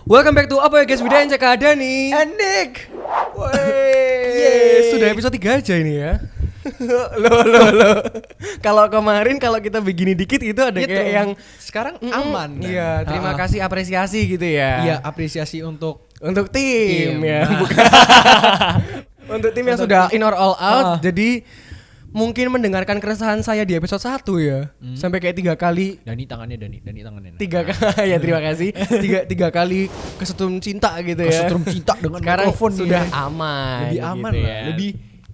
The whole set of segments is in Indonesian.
Welcome back to apa ya guys, Widya NCK Dani Andik. Sudah episode 3 aja ini ya. Loh. Kalau kemarin kalau kita begini dikit itu ada Gitu. kayak yang Sekarang aman. Iya, terima kasih apresiasi gitu ya. Iya, apresiasi untuk Tim ya. Nah. Bukan. Untuk tim yang Untuk sudah in or all out. Ah. Jadi mungkin mendengarkan keresahan saya di episode 1 ya. Sampai kayak 3 kali. Dani tangannya. 3 kali ya, terima kasih. Tiga kali kesetrum cinta gitu ya. Kesetrum cinta dengan sekarang mikrofon sudah ya. aman. Lebih aman gitu lah. ya. Lebih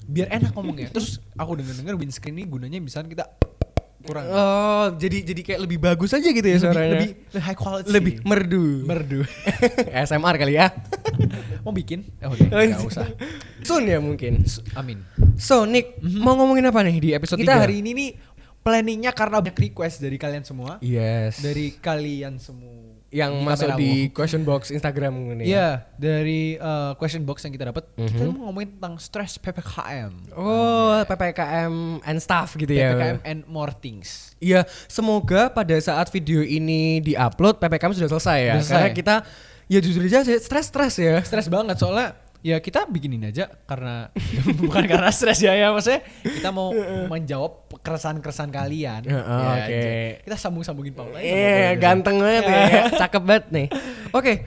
biar enak ngomongnya. Terus aku dengar windscreen ini gunanya misalnya kita kurang Oh, jadi kayak lebih bagus aja gitu ya suaranya. lebih high quality. Lebih merdu. ASMR kali ya. Mau bikin? Oke, enggak usah. Soon ya mungkin. Amin. So, Nick, mau ngomongin apa nih di episode Kita 3? hari ini nih planningnya karena banyak request dari kalian semua. Yes. Dari kalian semua yang di masuk kamera di wall. question box Instagram ini. Iya, dari question box yang kita dapat, kita mau ngomongin tentang stress PPKM. Oh, PPKM and stuff gitu ya. PPKM and more things. Iya, semoga pada saat video ini di-upload PPKM sudah selesai ya. Sudah selesai. Karena kita ya jujur aja stres ya. Stres banget soalnya ya kita bikinin aja karena bukan karena stres ya maksudnya kita mau menjawab keresahan-keresahan kalian. Oke. Kita sambung-sambungin Paula. Iya, ganteng banget ya. Cakep banget nih. Oke.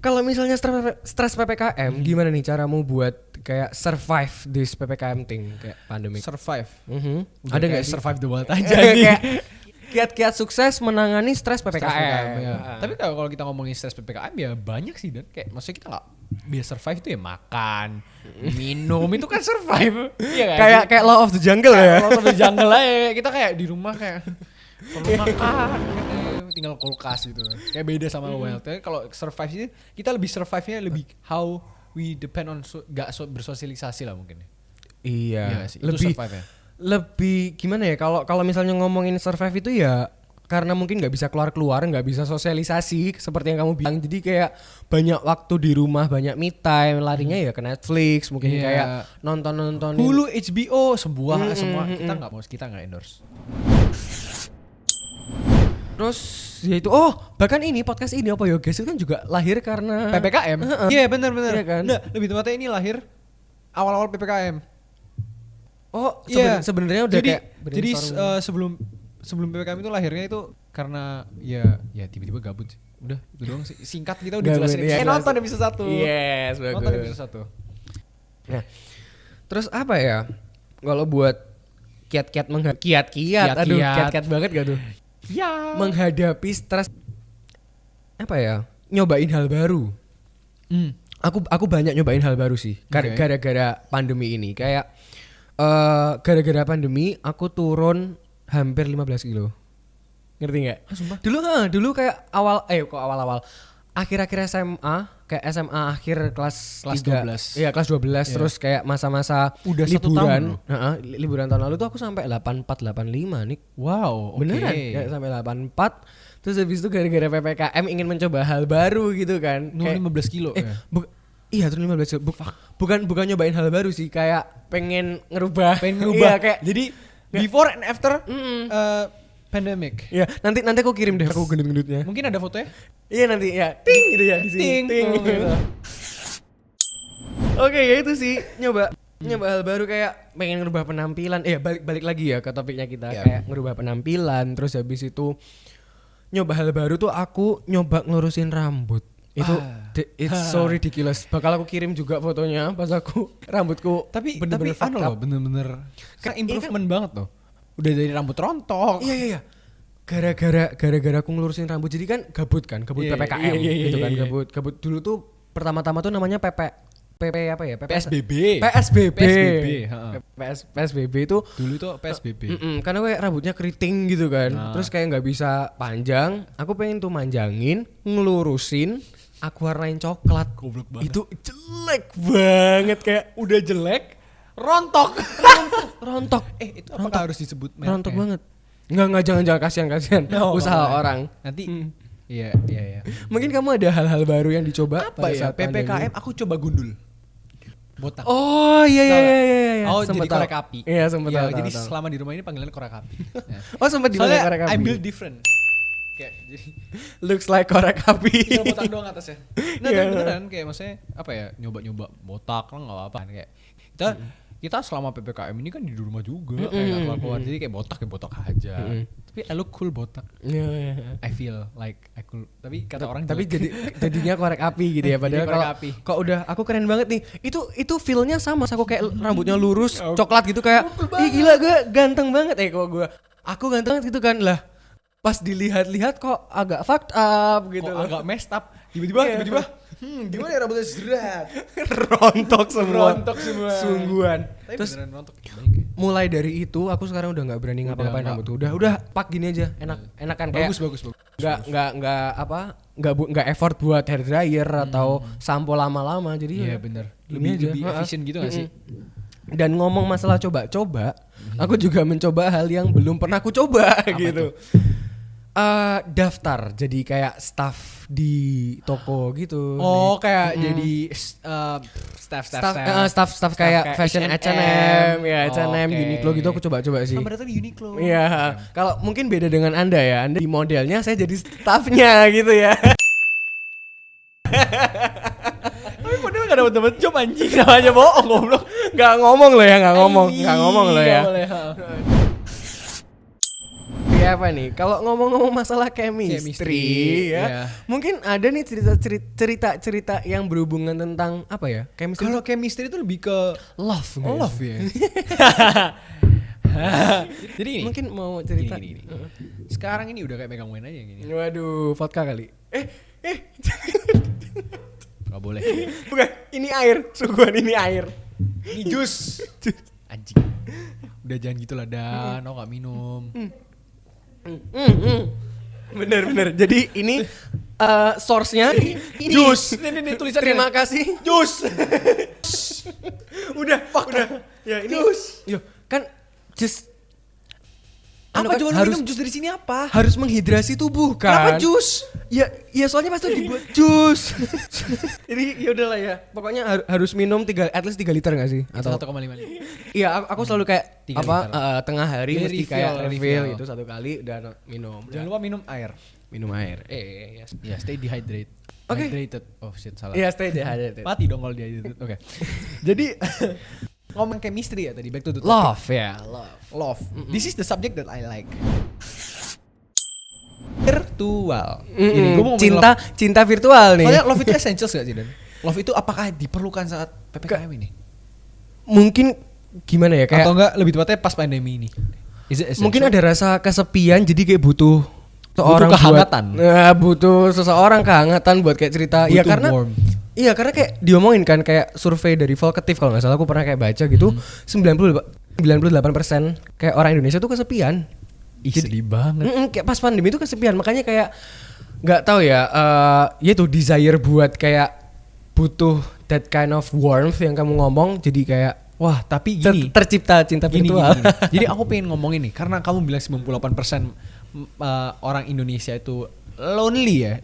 Kalau misalnya stres PPKM, gimana nih caramu buat kayak survive this PPKM thing kayak pandemic? Survive. Ada nggak sih? survive the world aja Kayak kiat-kiat sukses menangani stres PPKM. Stres PPKM, ya. Ah. Tapi kalau kita ngomongin stres PPKM ya banyak sih dan kayak maksudnya kita nggak biar survive itu ya makan, minum itu kan survive. Iya kan? kayak law of the jungle ya. Kalau sampai jungle aja kita kayak di rumah kayak perlu makan, tinggal kulkas gitu. Kayak beda sama wild. Tapi kalau survive sih kita lebih survive-nya lebih how we depend on bersosialisasi lah mungkin. Iya, Sih, itu survive ya. lebih gimana ya kalau misalnya ngomongin survive itu ya karena mungkin nggak bisa keluar nggak bisa sosialisasi seperti yang kamu bilang, jadi kayak banyak waktu di rumah, banyak me time, larinya ya ke Netflix mungkin Iya. kayak nonton Hulu, HBO, semua kita nggak endorse. terus ya itu bahkan ini podcast ini apa ya guys itu kan juga lahir karena PPKM. Iya benar. Iya kan? Nggak, lebih tepatnya ini lahir awal-awal PPKM. Iya. Sebenarnya udah jadi, kayak jadi brainstorming. sebelum PPKM itu lahirnya itu karena ya tiba-tiba gabut sih. Udah itu doang sih. Singkat kita udah Gabut, jelasin. iya, Nonton episode 1. Yes, bagus. Nonton episode 1. Nah, terus apa ya? Kalau buat kiat-kiat aduh kiat-kiat banget gak tuh? Ya. Menghadapi stres apa ya? Nyobain hal baru. Aku banyak nyobain hal baru sih. Oke. Gara-gara pandemi ini kayak gara-gara pandemi aku turun hampir 15 kilo. Ngerti nggak? Dulu kayak awal-awal akhir-akhir SMA, kayak SMA akhir kelas 12. Iya, kelas 12 terus kayak masa-masa Udah 1 tahun liburan. loh. Liburan tahun lalu tuh aku sampai 84 85 nih. Wow, oke. Beneran kayak sampai 84. Terus habis itu gara-gara PPKM ingin mencoba hal baru gitu kan. Nurun 15 kilo ya. Iya turun 15 kilo. Bukan nyobain hal baru sih, kayak pengen ngerubah. Iya, kayak jadi before and after pandemic. ya nanti aku kirim deh aku gendut-gendutnya. Mungkin ada fotonya? Iya nanti ya. Ting gitu ya di sini. Ting. Gitu. Oke, ya itu sih nyoba hal baru kayak pengen ngerubah penampilan. Balik lagi ya ke topiknya kita. Yeah. Kayak ngerubah Penampilan, terus habis itu nyoba hal baru tuh aku nyoba ngelurusin rambut. Itu it's so ridiculous. Bakal aku kirim juga fotonya pas aku rambutku Tapi bener-bener fucked up. bener-bener kayak improvement banget loh. Udah dari rambut rontok. Iya. Gara-gara aku ngelurusin rambut, jadi kan gabut Iya, PPKM iya, gitu kan, iya. gabut dulu tuh pertama-tama tuh namanya PP apa ya? PSBB. PSBB itu Dulu tuh PSBB. karena kayak rambutnya keriting gitu kan. Terus kayak nggak bisa panjang, aku pengen tuh manjangin, ngelurusin, aku warnain coklat. Goblok banget. Itu jelek banget, kayak Udah jelek, rontok. rontok. Itu apakah harus disebut merek? Rontok banget. Enggak jangan kasihan. No, Usaha apa-apa. orang. Nanti iya. Mungkin kamu ada hal-hal baru yang dicoba Apa pada ya? saat pandemi? PPKM aku coba gundul. Botak. Oh iya. Oh, Sempet jadi tahu. korek api. Iya, sempet Iya, tahu. jadi selama di rumah ini panggilannya korek api. Ya. Oh, sempat dibilang Soalnya korek api. I build different. kayak jadi Looks like korek api. tinggal botak doang atasnya. Nah, Iya. tapi beneran kayak maksudnya apa ya, nyoba-nyoba botak lah nggak apa-apa kayak kita selama PPKM ini kan di rumah juga kayak nggak keluar, jadi kayak botak aja. Tapi I look cool botak. Iya. I feel like I cool. Tapi kata orang Tapi jelek. jadinya korek api gitu ya. Padahal korek kalau api. kok udah aku keren banget nih. Itu feel-nya sama. Aku kayak rambutnya lurus, coklat gitu kayak. Ih gila gue ganteng banget kok gue. Aku ganteng banget gitu kan lah. Pas dilihat-lihat kok agak fucked up gitu. Kok agak messed up. Tiba-tiba gimana ya rambutnya jerat. rontok semua. Rontok semua. Sungguhan. Tapi Terus beneran rontok. Baik ya. mulai dari itu aku sekarang udah nggak berani ngapa-ngapain nggak. rambut tuh. Udah pak gini aja. Enakan kayak Bagus. nggak effort buat hair dryer atau sampo lama-lama. Jadi Iya ya bener. ini Lebih aja. efisien gitu gak sih? Dan ngomong masalah coba-coba, aku juga mencoba hal yang belum pernah aku coba gitu. Daftar jadi kayak staff di toko gitu. Oh kayak jadi staff Staff kayak fashion H&M, ya H&M, Uniqlo gitu aku coba-coba sih. Sama datang Uniqlo. Iya, kalau mungkin beda dengan Anda ya. Anda di modelnya, saya jadi staffnya gitu ya. Tapi padahal gak dapet job anjing. Namanya bohong goblok. Nggak ngomong loh ya, nggak ngomong loh ya. Boleh. Iya apa nih? Kalau ngomong-ngomong masalah chemistry ya, iya. mungkin ada nih cerita-cerita yang berhubungan tentang apa ya? Chemistry. Kalau chemistry itu lebih ke love, love ya. Jadi ini. Mungkin mau cerita. Gini. Sekarang ini udah kayak megang wine aja gini. Waduh, vodka kali. Gak boleh. Bukan, ini air. Sungguhan ini air. Ini jus. Anjing. Udah jangan gitulah Dan, gak minum. Bener. Jadi ini source-nya ini. Jus. Ini tulisannya. Terima kasih. Jus. Udah. Ya ini. Jus. Yo, kan jus Apa kan coba lu minum jus dari sini apa? harus menghidrasi tubuh kan. Kenapa jus? Ya soalnya pasti dibuat jus. Jadi ya udahlah ya. Pokoknya harus minum at least 3 liter enggak sih? Atau 1,5 liter. iya, aku selalu kayak 3 apa liter. tengah hari Dia mesti refill, kayak refill refill. itu 1 kali dan minum. Jangan lupa minum air. Minum air. Yes. Ya, stay dehydrated. Oke. Hydrated. Oh shit, salah. Iya, stay dehydrated. Mati dong kalau dehydrated. Oke. Jadi ngomong chemistry ya tadi, back to the topic. Love ya, Love. This is the subject that I like. Virtual. Ini gue mau ngomongin cinta virtual nih. Soalnya love itu essentials gak sih Dan? Love itu apakah diperlukan saat PPKM ini? Mungkin gimana ya kayak Atau enggak lebih tepatnya pas pandemi ini? Is it essential? mungkin ada rasa kesepian jadi kayak butuh seorang kehangatan. butuh seseorang kehangatan buat kayak cerita. Iya Butuh karena warmth. iya karena kayak diomongin kan kayak survei dari Volkatif kalau nggak salah aku pernah kayak baca gitu 98% kayak orang Indonesia tuh kesepian. Ih, sedih banget. Kayak pas pandemi itu kesepian makanya kayak nggak tahu ya ya itu desire buat kayak butuh that kind of warmth yang kamu ngomong jadi kayak Wah, tapi gini. tercipta cinta virtual. Gini. Jadi aku pengen ngomong ini karena kamu bilang 98% orang Indonesia itu lonely ya.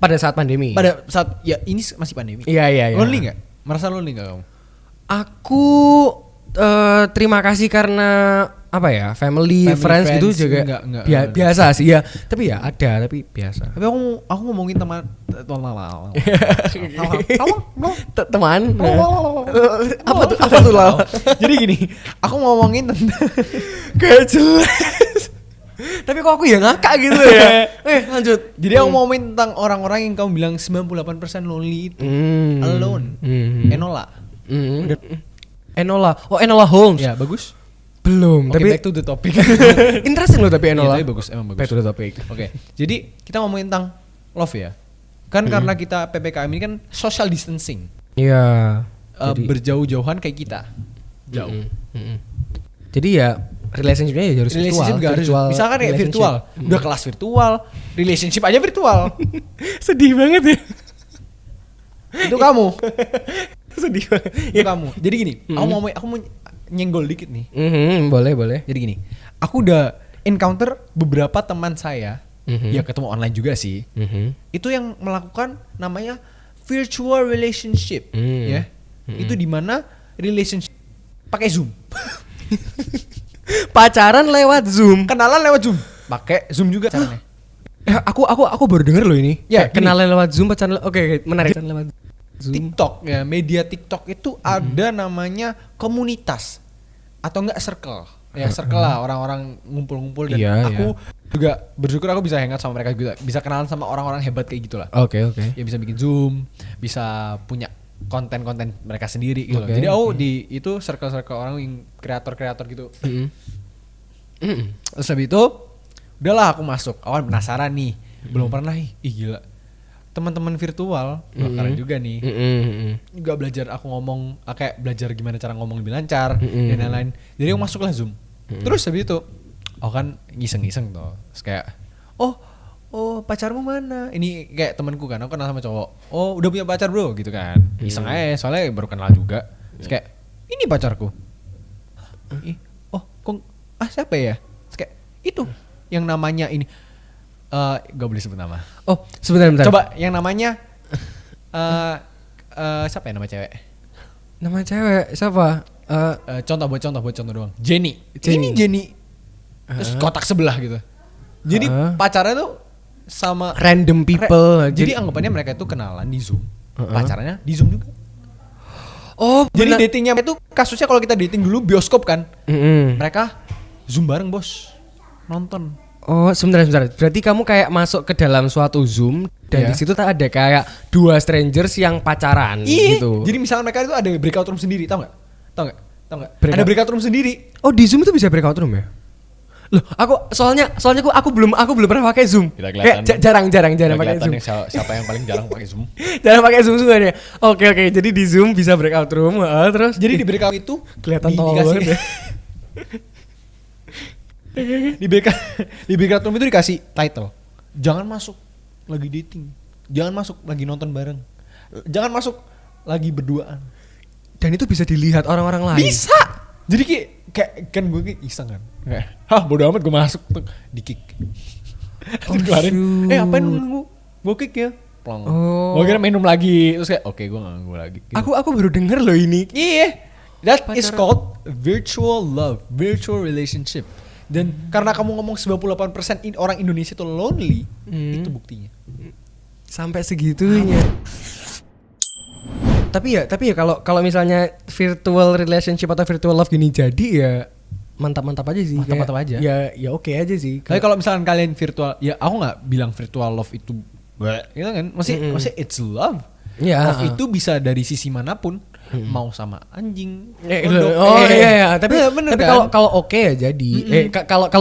Pada saat pandemi. Pada saat ya ini masih pandemi. Iya. Lonely nggak? Merasa lonely nggak kamu? Aku terima kasih karena apa ya family friends gitu juga enggak. biasa sih ya. Tapi ya ada tapi biasa. Tapi aku ngomongin teman Teman. Apa tuh lah? Jadi gini, aku ngomongin tentang Gak jelas. Tapi kok aku ya ngakak gitu ya. Lanjut. Jadi aku mau ngomongin tentang orang-orang yang kamu bilang 98% lonely itu alone. Enola. Enola. Oh, Enola Holmes. Ya, bagus. Belum, Oke, tapi back to the topic. interesting loh tapi Enola. Iya, tapi bagus, emang bagus. Back to the topic. Oke. Jadi kita ngomongin tentang love ya. Kan karena kita PPKM ini kan social distancing. Iya. Berjauh-jauhan kayak kita. Jauh. Jadi ya relationship-nya ya harus Relationship virtual. gak harus. Misalkan kayak virtual, udah kelas virtual, relationship aja virtual. Sedih banget ya. Itu kamu. Sedih banget. Itu kamu. Jadi gini, aku mau nyenggol dikit nih. Boleh. Jadi gini, aku udah encounter beberapa teman saya, ya ketemu online juga sih. Itu yang melakukan namanya virtual relationship, ya. Itu dimana relationship pakai Zoom. Pacaran lewat Zoom. Kenalan lewat Zoom. Pakai Zoom juga caranya. Aku baru denger loh ini. Ya, Kayak kenalan lewat Zoom, pacaran. Oke, menarik. Pacaran lewat Zoom. TikTok ya, media TikTok itu ada namanya komunitas atau enggak circle. Ya circle lah, orang-orang ngumpul-ngumpul dan Iya, aku juga bersyukur aku bisa hangout sama mereka juga, bisa kenalan sama orang-orang hebat kayak gitulah. Oke. Ya bisa bikin Zoom, bisa punya konten-konten mereka sendiri gitu. Oke. Jadi aku di itu circle-circle orang yang kreator-kreator gitu. Terus habis itu udahlah aku masuk. Awal penasaran nih, belum pernah nih. Ih gila. Teman-teman virtual, keren juga nih. Juga belajar aku ngomong, kayak belajar gimana cara ngomong lebih lancar dan lain-lain. Jadi aku masuklah Zoom. Terus habis itu aku kan iseng-iseng tuh. Terus kayak oh pacarmu mana? Ini kayak temanku kan, aku kenal sama cowok. Oh udah punya pacar bro gitu kan. Iseng aja, soalnya baru kenal juga. Terus kayak ini pacarku. Siapa ya? Terus kayak itu yang namanya ini. Gak boleh sebut nama. Oh, sebentar. Coba yang namanya siapa ya nama cewek? Nama cewek siapa? Contoh doang. Jenny. Ini Jenny. Terus kotak sebelah gitu. Jadi pacarnya tuh sama Random people. jadi anggapannya mereka itu kenalan di Zoom. Pacarnya di Zoom juga. Oh, Jadi datingnya itu kasusnya kalau kita dating dulu bioskop kan. Mereka Zoom bareng bos. Nonton. Oh, sebentar. Berarti kamu kayak masuk ke dalam suatu Zoom dan di situ tak ada kayak dua strangers yang pacaran gitu. Jadi misalnya mereka itu ada breakout room sendiri, tau nggak? Ada breakout room sendiri. Oh, di Zoom itu bisa breakout room ya? Loh, soalnya aku belum pernah pakai Zoom. Kelihatan. Jarang pakai Zoom. Siapa yang paling jarang pakai Zoom? Jarang pakai Zoom sebenarnya. Oke. Jadi di Zoom bisa breakout room, terus Jadi di breakout itu kelihatan tolol banget ya. Di breakout room itu dikasih title. Jangan masuk lagi dating. Jangan masuk lagi nonton bareng. Jangan masuk lagi berduaan. Dan itu bisa dilihat orang-orang lain. Bisa. Jadi kayak kan gue iseng kan. Bodo amat gue masuk tuh di kick. Keluarin. Apain nunggu? Gue kick ya. Plong. Gue kira minum lagi terus kayak oke, gue gak nunggu lagi. Gitu. Aku baru denger loh ini. Iya. That is called virtual love, virtual relationship. Dan karena kamu ngomong 98% orang Indonesia itu lonely, itu buktinya. Sampai segitunya. Tapi ya kalau misalnya virtual relationship atau virtual love gini jadi ya mantap-mantap aja sih. Mantap-mantap aja. Ya oke aja sih. Tapi kalau misalnya kalian virtual, ya aku nggak bilang virtual love itu, gitu kan? Masih it's love. Ya. Love itu bisa dari sisi manapun. Mau sama anjing. Iya. Tapi kan? kalau oke ya jadi. Kalau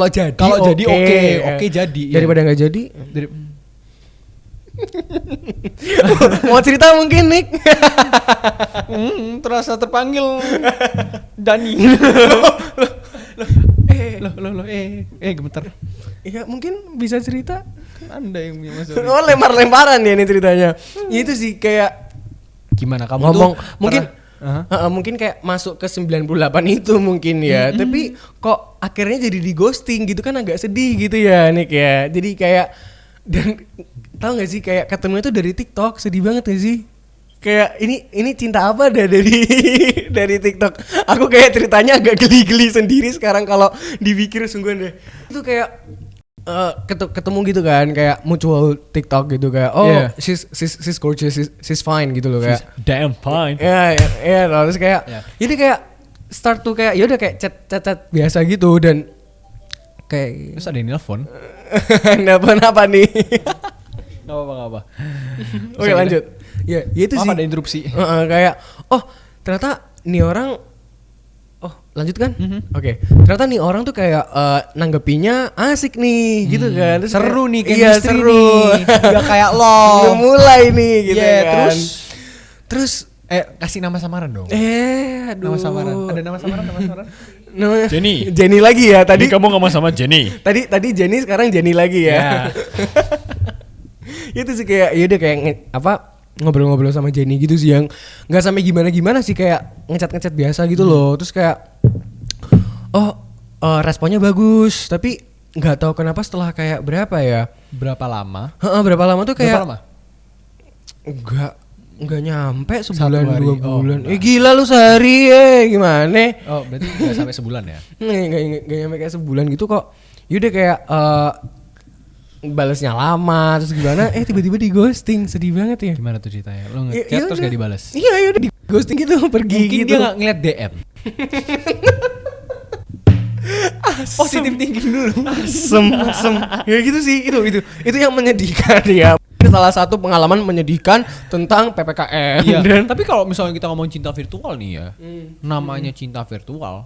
jadi oke jadi. Daripada nggak jadi. Mau cerita mungkin Nick? Terasa terpanggil Dani. Gemeter. Iya mungkin bisa cerita. Anda yang punya masalah. Oh lempar-lemparan ya ini ceritanya. Itu sih kayak gimana kamu ngomong tuh mungkin mungkin kayak masuk ke 98 itu mungkin ya. Tapi kok akhirnya jadi di ghosting gitu kan agak sedih gitu ya Nick ya. Jadi kayak dan tahu nggak sih kayak ketemu itu dari TikTok, sedih banget gak sih? Kayak ini cinta apa dah dari TikTok. Aku kayak ceritanya agak geli-geli sendiri sekarang kalau dipikir sungguhan deh. Itu kayak ketemu gitu kan kayak mutual TikTok gitu kayak she's gorgeous, she's fine gitu loh kayak she's damn fine. Ya terus kayak jadi kayak start tuh kayak ya udah kayak chat biasa gitu dan kayak terus ada yang nelfon. Nelfon apa nih? Gak apa. Oke lanjut. Ya itu sih. Ada interupsi. Kayak ternyata nih orang lanjut kan? Oke. Ternyata nih orang tuh kayak nanggepinnya asik nih gitu kan. Terus seru kayak, nih iya, chemistry seru. nih. Udah kayak lo. Udah mulai nih gitu kan. Terus kasih nama samaran dong. Aduh. Nama samaran. Ada nama samaran? Namanya Jenny lagi ya tadi. Jadi kamu ngomong sama Jenny. Tadi Jenny sekarang Jenny lagi ya. Itu sih kayak ya udah kayak ngobrol-ngobrol sama Jenny gitu sih yang nggak sampai gimana sih kayak ngecat biasa gitu loh. Terus kayak responnya bagus tapi nggak tahu kenapa setelah kayak berapa ya? Berapa lama? Berapa lama tuh kayak? Berapa lama? Enggak nyampe sebulan 2 bulan. Oh, gila lu sehari gimana? Oh, berarti enggak sampai sebulan ya? Enggak nyampe kayak sebulan gitu kok. Yaudah kayak balesnya lama terus gimana tiba-tiba di ghosting, sedih banget ya. Gimana tuh ceritanya? Lo Iya, ngechat terus udah. gak dibales? Iya udah di ghosting gitu, pergi Mungkin gitu. dia gak ngeliat DM. Positive thinking dulu. Asem. Ya gitu sih, itu yang menyedihkan ya. Salah satu pengalaman menyedihkan tentang PPKM. Iya. Dan Tapi kalau misalnya kita ngomong cinta virtual nih ya, namanya cinta virtual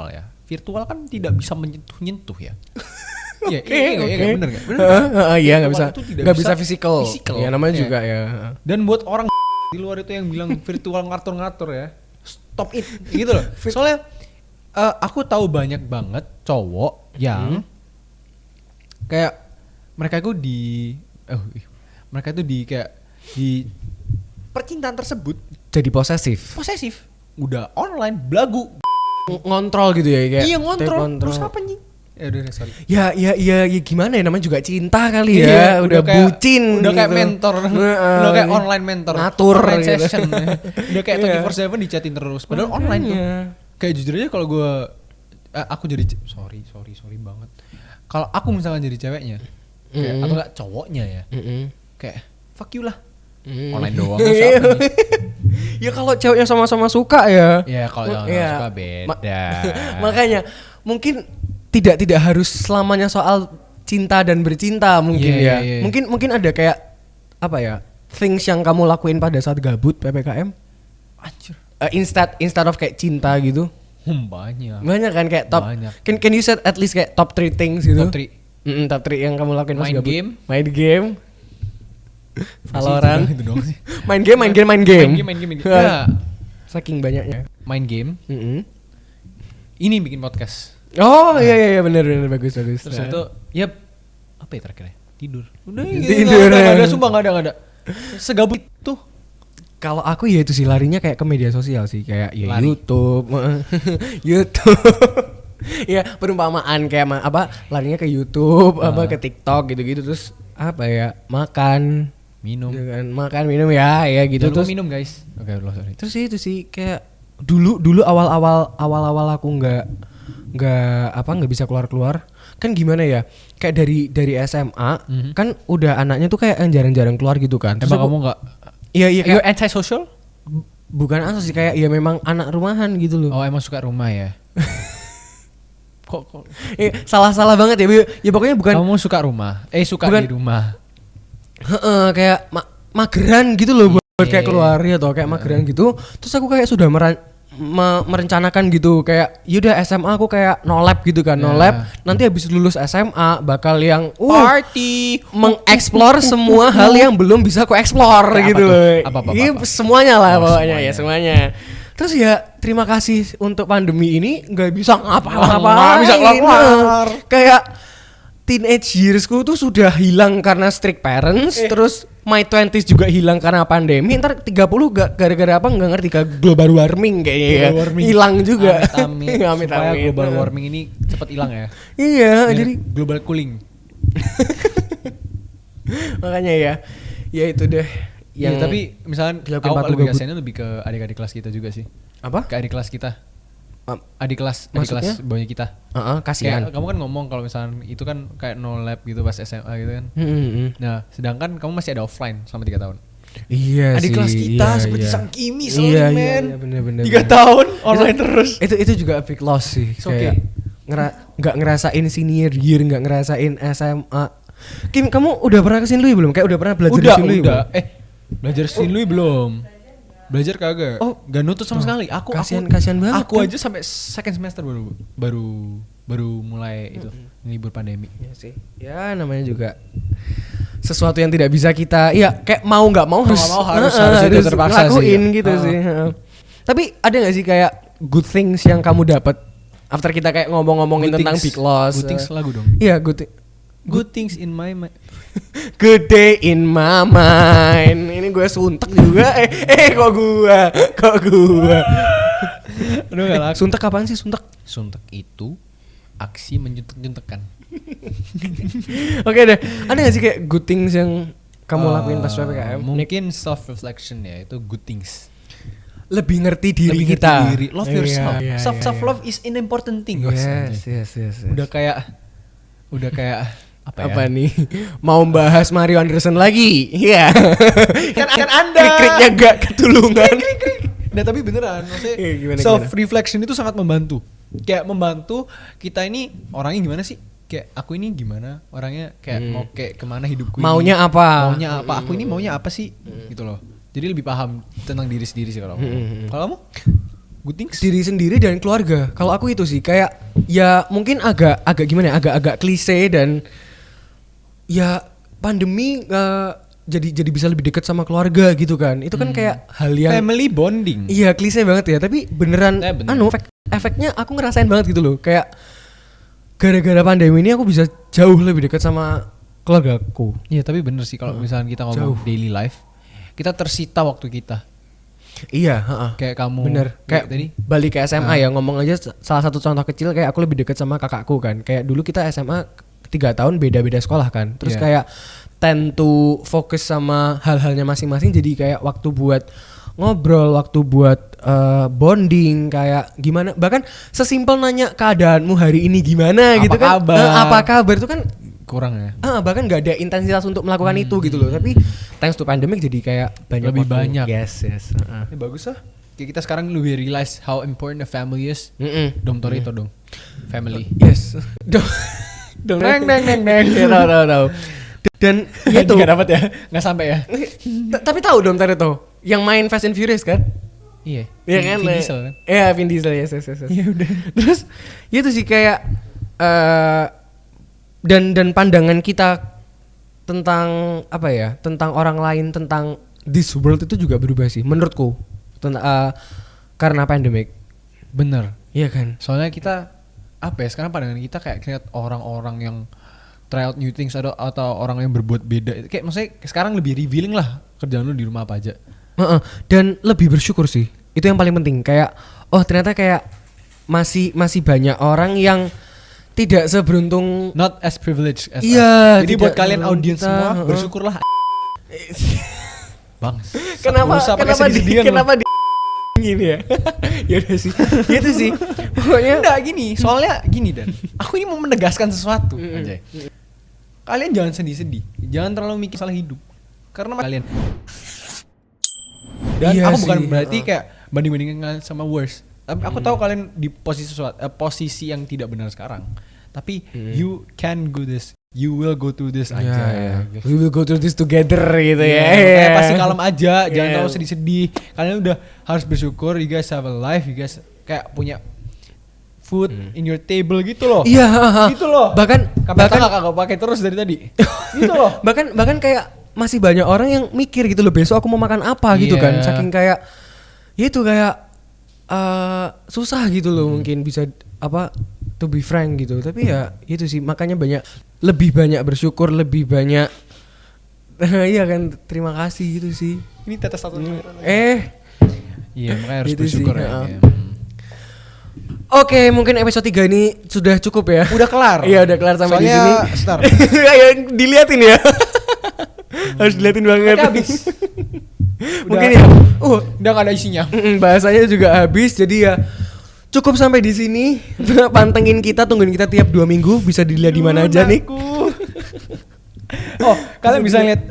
ya. Virtual kan tidak bisa menyentuh ya. Iya, Oke. bener gak? Iya nggak bisa, Virtual itu tidak nggak bisa bisa physical. Ya namanya Iya. juga ya. Dan buat orang di luar itu yang bilang virtual ngatur-ngatur ya, stop it gitu loh. Soalnya aku tahu banyak banget cowok yang kayak mereka itu mereka itu di kayak di percintaan tersebut Jadi posesif, posesif, udah online belagu. ngontrol gitu ya kayak. Iya ngontrol. kontrol. Terus apa nih? Udah sorry. Ya gimana ya, namanya juga cinta kali ya. Iya, udah kayak, bucin. udah kayak gitu. mentor, Heeh. udah kayak online mentor, Ngatur online gitu. session, udah kayak Iya. 24/7 dichatin terus. Padahal online tuh. Kayak jujur aja kalau gue, aku jadi sorry banget. Kalau aku misalkan jadi ceweknya, kayak, atau enggak cowoknya ya, kayak fuck you lah. Online doang. masa Iya. apa nih? Ya kalau ceweknya sama-sama suka ya. Ya kalau yang Iya. suka beda. Makanya mungkin tidak harus selamanya soal cinta dan bercinta mungkin Iya, ya. iya, iya. Mungkin ada kayak apa ya? Things yang kamu lakuin pada saat gabut PPKM. Anjir. Instead of kayak cinta gitu. Banyak. Banyak kan kayak top. Banyak. Can you set at least kayak top 3 things gitu? Top 3. Top 3 yang kamu lakuin pas Main gabut. game. Main game. Valorant. Itu doang sih. Main game. Main game. Ya, Saking banyaknya. main game. Mm-mm. Ini bikin podcast. Oh iya benar bagus. Terus itu, ya apa ya terakhirnya? Tidur. Udah Tidur. Nggak ada, sumpah nggak ada. Segabut itu. Kalau aku ya itu sih larinya kayak ke media sosial sih, kayak ya Lari. YouTube. YouTube. Ya perumpamaan kayak larinya ke YouTube, ke TikTok gitu-gitu, terus apa ya, makan, Minum. gitu kan. Makan minum ya gitu. Jangan Terus lupa minum guys. Oke, sorry. terus itu sih kayak dulu awal aku nggak bisa keluar kan, gimana ya, kayak dari SMA kan udah anaknya tuh kayak yang jarang-jarang keluar gitu kan. Terus Emang kamu nggak? iya You kayak anti-social? bukan ansos sih, kayak ya memang anak rumahan gitu loh. Oh emang suka rumah ya? kok Salah banget ya. Ya pokoknya bukan kamu suka rumah? Suka Bukan. di rumah? kayak mageran gitu loh buat Iya. kayak keluar ya toh, kayak mageran gitu. Terus aku kayak sudah merencanakan gitu, kayak yaudah SMA aku kayak no lab gitu kan, no lab. Nanti habis lulus SMA bakal yang Party. mengeksplor semua hal yang belum bisa aku explore Kayak apa gitu tuh? loh. Apa? Iya, semuanya lah Oh, pokoknya semuanya. ya semuanya. Terus ya terima kasih untuk pandemi ini nggak bisa ngapa-ngapain. Nggak bisa keluar. Kayak teenage yearsku tuh sudah hilang karena strict parents, terus my 20s juga hilang karena pandemi. Ntar 30 gara-gara apa nggak ngerti, ke global warming kayaknya ya. Global warming. Hilang juga. Amit-amit. Supaya global warming ini cepat hilang ya. Iya, Biar jadi global cooling. makanya ya itu deh Ya, yang tapi misalkan dilakuin aku waktu lebih gabut. kasihannya lebih ke adik-adik kelas kita juga sih. apa? Ke adik kelas kita. Adik kelas Maksudnya? bawahnya kita. Kasihan. Kayak kamu kan ngomong kalau misalkan itu kan kayak no lab gitu pas SMA gitu kan. Nah, sedangkan kamu masih ada offline selama 3 tahun. Iya Adik sih. kelas kita iya, seperti iya. sang Kimi Iya, selalu iya, men. iya, bener. 3 tahun online terus. Itu juga a big loss sih. It's Kayak nggak ngerasain senior year, nggak ngerasain SMA. Kim, kamu udah pernah ke Sinlui belum? Kayak udah pernah belajar di Sinlui Udah. belum? Belajar Sinlui belum? Belajar kagak? Oh, gak nutut sama sekali. Aku kasihan banget. Aku kan? aja sampai second semester baru mulai itu libur pandemi. Ya sih. Ya namanya juga sesuatu yang tidak bisa kita, ya kayak mau nggak mau harus itu terpaksa sih, lakuin ya. gitu sih. Tapi ada nggak sih kayak good things yang kamu dapat after kita kayak ngomongin Good tentang things. big loss? Good things lagu dong. Iya, Good things in my mind. good day in my mind. Ini gue suntek juga. Kok gua. Aduh gak laku. Suntek apaan sih suntek? Suntek itu aksi menjuntek-juntekan. Oke deh. Ada gak sih kayak good things yang kamu lakuin pas PPKM? Mungkin self reflection ya, itu good things. Lebih ngerti diri Lebih ngerti kita. diri. Love yourself. Iya, Self love is an important thing. Yes. Udah kayak Apa nih? Mau bahas Mario Anderson lagi? Iya. kan Anda. Krik-kriknya gak ketulungan. Nah tapi beneran, maksudnya Gimana? self reflection itu sangat membantu. Kayak membantu kita ini orangnya gimana sih? Kayak aku ini gimana orangnya, kayak mau kayak kemana hidupku Maunya ini. apa? Maunya apa? Aku ini maunya apa sih? Gitu loh. Jadi lebih paham tentang diri sendiri sih kalau aku. Kalau kamu? Good things? Diri sendiri dan keluarga. Kalau aku itu sih kayak ya mungkin agak gimana ya? Agak klise dan ya pandemi jadi bisa lebih dekat sama keluarga gitu kan. Itu kan kayak hal yang Family bonding. iya klise banget ya, tapi beneran bener. efeknya aku ngerasain banget gitu loh. Kayak gara-gara pandemi ini aku bisa jauh lebih dekat sama keluargaku. Iya tapi bener sih kalau misalnya kita ngomong daily life, kita tersita waktu kita. Iya, heeh. Kayak kamu. Bener. Kayak tadi. balik ke SMA ya, ngomong aja salah satu contoh kecil kayak aku lebih dekat sama kakakku kan. Kayak dulu kita SMA 3 tahun beda-beda sekolah kan. Terus kayak tend to fokus sama hal-halnya masing-masing, jadi kayak waktu buat ngobrol, waktu buat bonding, kayak gimana, bahkan sesimpel nanya keadaanmu hari ini gimana gitu kan. Apa kabar itu kan Kurang ya. bahkan nggak ada intensitas untuk melakukan itu gitu loh. Tapi thanks to pandemic jadi kayak Lebih waktu. banyak. Yes. Ini bagus lah. Kayak kita sekarang lebih realize how important a family is. Dom Torito dong. Family. Yes. Dong. Neng. Tahu. Dan Itu nggak dapat ya, nggak sampai ya. Tapi tahu Dom Toretto yang main Fast and Furious kan? Iya. Iya kan? Vin Diesel kan? Iya, Vin Diesel yes. Iya udah. Terus itu sih kayak dan pandangan kita tentang apa ya? Tentang orang lain, tentang this world itu juga berubah sih menurutku. Karena pandemic. Bener. Iya kan? Soalnya kita apa ya? Sekarang pandangan kita kayak lihat orang-orang yang try out new things atau orang yang berbuat beda. Kayak maksudnya sekarang lebih revealing lah kerjaan lu di rumah apa aja. Dan lebih bersyukur sih. Itu yang paling penting. Kayak oh ternyata kayak masih banyak orang yang tidak seberuntung, Not as privileged as iya, us. Jadi buat kalian seberuntung audiens kita, semua bersyukurlah. Bang. Kenapa di gini ya? Ya udah sih. Gitu sih. Pokoknya enggak gini, soalnya gini Dan. Aku ini mau menegaskan sesuatu aja. Kalian jangan sedih-sedih. Jangan terlalu mikir masalah hidup. Karena kalian. Dan Iya aku bukan sih, berarti kayak banding-bandingin sama worse. Tapi aku tahu kalian di posisi yang tidak benar sekarang. Tapi you can go this. You will go through this aja ya. We will go through this together gitu ya. Kayak pasti kalem aja, jangan terlalu sedih-sedih. Kalian udah harus bersyukur, you guys have a life, you guys kayak punya food in your table gitu loh. Iya, gitu loh. Bahkan kagak pakai terus dari tadi. Gitu loh. bahkan kayak masih banyak orang yang mikir gitu loh, besok aku mau makan apa gitu kan. Saking kayak ya itu kayak susah gitu loh mungkin bisa apa to be frank gitu. Tapi ya itu sih makanya lebih banyak bersyukur, lebih banyak iya kan, terima kasih gitu sih. Ini tetes satu Iya, makanya harus gitu bersyukur sih, ya. Oke, mungkin episode 3 ini sudah cukup ya. Udah kelar. Iya, udah kelar sampai di sini. Start. Ayo diliatin ya. Harus diliatin banget. Udah habis. Mungkin ya. Udah gak ada isinya. Bahasanya juga habis, jadi ya cukup sampai di sini. Pantengin kita, tungguin kita tiap 2 minggu. Bisa dilihat di mana aja nih. Oh, kalian bisa lihat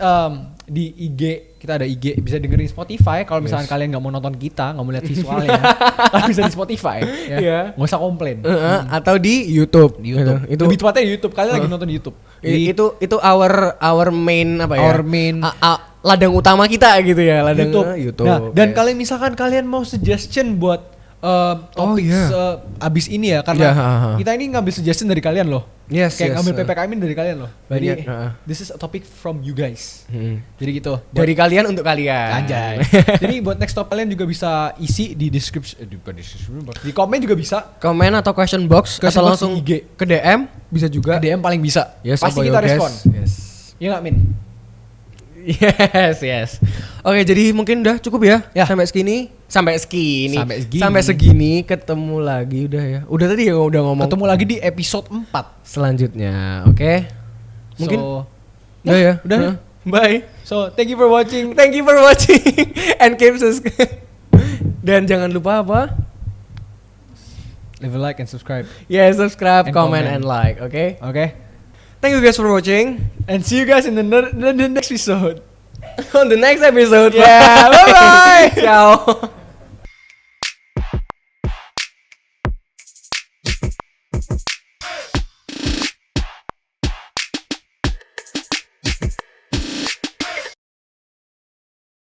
di IG, kita ada IG, bisa dengerin Spotify. Kalau misalnya kalian nggak mau nonton kita, nggak mau lihat visualnya, kalian bisa di Spotify. Ya, nggak usah komplain. Atau di YouTube. Itu lebih tepatnya di YouTube. Kalian lagi nonton di YouTube. Itu our main apa ya? Our main ladang utama kita gitu ya, ladang YouTube. Nah, dan kalian misalkan kalian mau suggestion buat topik abis ini ya, karena kita ini ngambil suggestion dari kalian loh. Kayak ngambil PPKM dari kalian loh. Jadi this is a topic from you guys. Jadi gitu. Dari kalian untuk kalian. Anjay. Jadi buat next top kalian juga bisa isi di description, di komen juga bisa. Komen atau question box atau langsung IG. Ke DM bisa juga. Ke DM paling bisa. Yes, pasti kita respon. Yes. Iya nggak Min? Yes. Oke, jadi mungkin udah cukup ya. Sampai segini. Ketemu lagi udah ya. Udah tadi ya udah ngomong. Ketemu lagi di episode 4 selanjutnya. Oke. Mungkin udah ya. Udah. Bye. So, thank you for watching. And keep subscribe. Dan jangan lupa apa? Leave a like and subscribe. Yeah, subscribe, And comment comment. and like, okay? Okay. Thank you guys for watching. And see you guys in the next episode. On the next episode. Yeah, bye bye. Ciao.